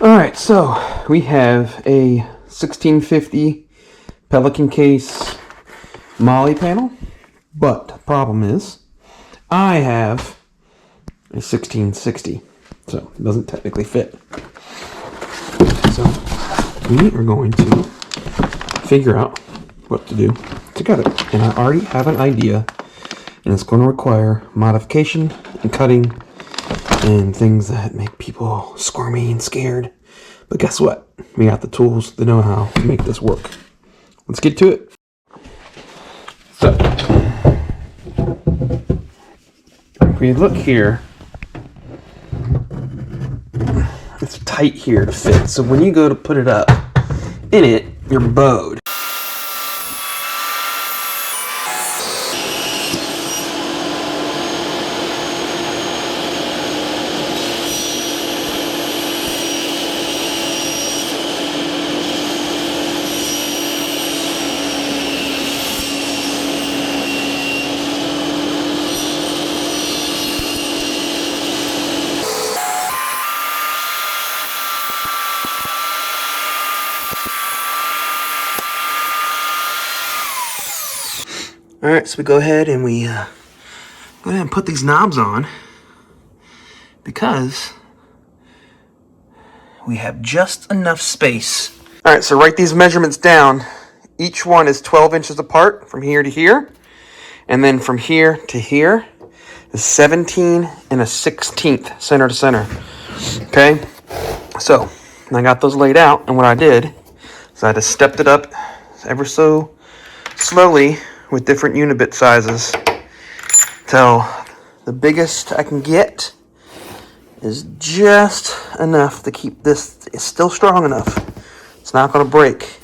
Alright, so we have a 1650 Pelican case Molle panel, but the problem is I have a 1660, so it doesn't technically fit. So we are going to figure out what to do to cut it, and I already have an idea, and it's going to require modification and cutting and things that make people squirmy and scared. But guess what? We got the tools, the know-how to make this work. Let's get to it. So, if we look here, it's tight here to fit. So when you go to put it up in it, you're bowed. Alright, so we go ahead and put these knobs on because we have just enough space. Alright, so write these measurements down. Each one is 12 inches apart from here to here. And then from here to here is 17 and a 16th center to center. Okay? So, I got those laid out, and what I did is I just stepped it up ever so slowly with different unibit sizes till the biggest I can get is just enough to keep this. It's still strong enough. It's not going to break,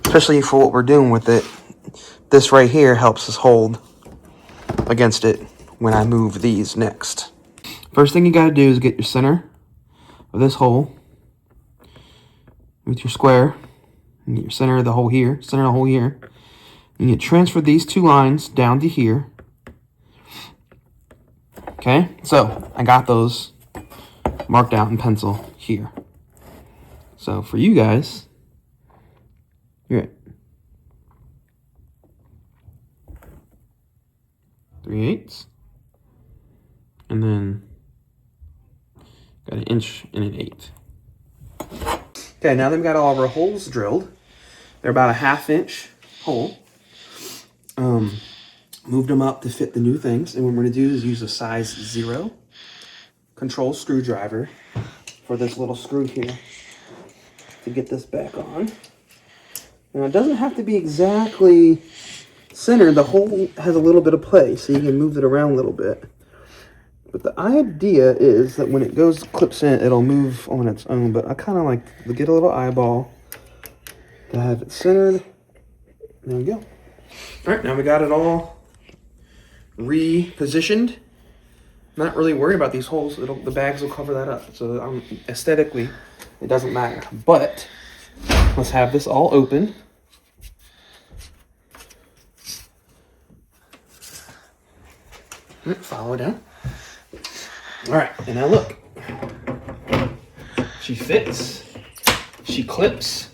especially for what we're doing with it. This right here helps us hold against it when I move these next. First thing you got to do is get your center of this hole with your square and get your center of the hole here, and you transfer these two lines down to here. Okay, so I got those marked out in pencil here. So for you guys, you're at 3/8, and then got an inch and an 1/8. Okay, now that we've got all of our holes drilled, they're about a 1/2 inch hole. Moved them up to fit the new things, and what we're going to do is use a size 0 control screwdriver for this little screw here to get this back on. Now it doesn't have to be exactly centered. The hole has a little bit of play, so you can move it around a little bit. But the idea is that when it goes clips in, it'll move on its own. But I kind of like to get a little eyeball to have it centered. There we go. All right, now we got it all repositioned. I'm not really worried about these holes. The bags will cover that up. So aesthetically, it doesn't matter. But let's have this all open. Follow it down. All right, and now look. She fits. She clips.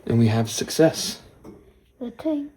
And we have success. The tank.